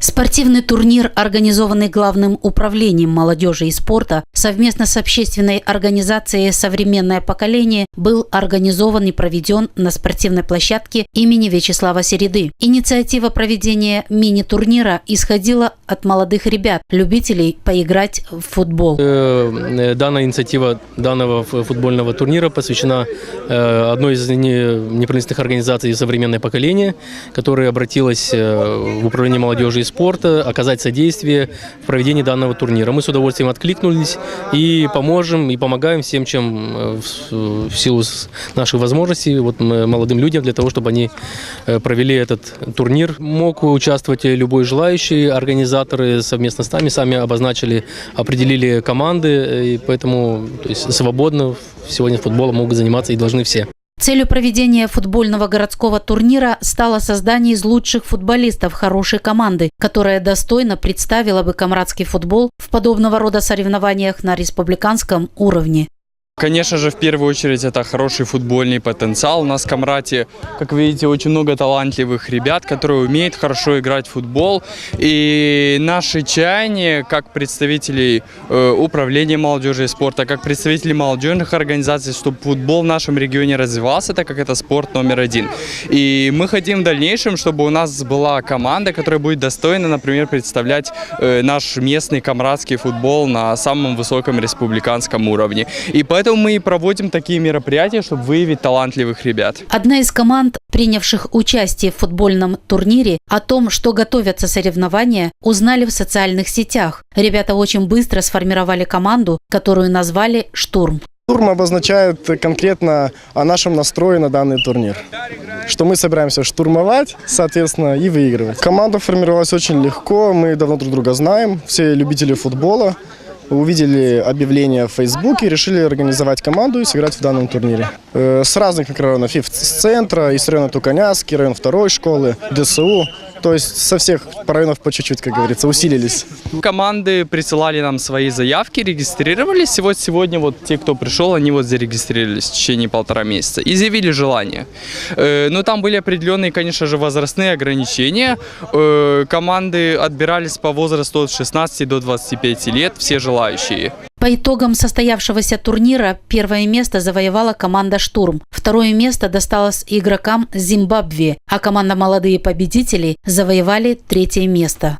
Спортивный турнир, организованный Главным управлением молодежи и спорта совместно с общественной организацией «Современное поколение», был организован и проведен на спортивной площадке имени Вячеслава Середы. Инициатива проведения мини-турнира исходила от молодых ребят, любителей поиграть в футбол. Данная инициатива данного футбольного турнира посвящена одной из неправительственных организаций «Современное поколение», которая обратилась в управление молодежи и спорта оказать содействие в проведении данного турнира. Мы с удовольствием откликнулись и поможем, и помогаем всем, чем в силу наших возможностей молодым людям, для того, чтобы они провели этот турнир. Мог участвовать любой желающий. Организаторы совместно с нами сами обозначили, определили команды, и поэтому свободно сегодня футболом могут заниматься и должны все. Целью проведения футбольного городского турнира стало создание из лучших футболистов хорошей команды, которая достойно представила бы камрадский футбол в подобного рода соревнованиях на республиканском уровне. Конечно же, в первую очередь, это хороший футбольный потенциал. У нас в Камрате, как видите, очень много талантливых ребят, которые умеют хорошо играть в футбол. И наши чаяния, как представителей управления молодежи и спорта, как представителей молодежных организаций, чтобы футбол в нашем регионе развивался, так как это спорт номер один. И мы хотим в дальнейшем, чтобы у нас была команда, которая будет достойна, например, представлять наш местный камрадский футбол на самом высоком республиканском уровне. И поэтому мы и проводим такие мероприятия, чтобы выявить талантливых ребят. Одна из команд, принявших участие в футбольном турнире, о том, что готовятся соревнования, узнали в социальных сетях. Ребята очень быстро сформировали команду, которую назвали «Штурм». Штурм обозначает конкретно о нашем настрое на данный турнир. Что мы собираемся штурмовать, соответственно, и выигрывать. Команда формировалась очень легко, мы давно друг друга знаем, все любители футбола. Увидели объявление в Фейсбуке и решили организовать команду и сыграть в данном турнире. С разных районов, и с центра, и с района Туканяски, район второй школы, ДСУ. То есть со всех районов по чуть-чуть, как говорится, усилились. Команды присылали нам свои заявки, регистрировались. Сегодня вот те, кто пришел, они вот зарегистрировались в течение 1,5 месяца и заявили желание. Но там были определенные, конечно же, возрастные ограничения. Команды отбирались по возрасту от 16 до 25 лет, все желающие. По итогам состоявшегося турнира первое место завоевала команда «Штурм». Второе место досталось игрокам Зимбабве, а команда «Молодые победители» завоевали 3-е место.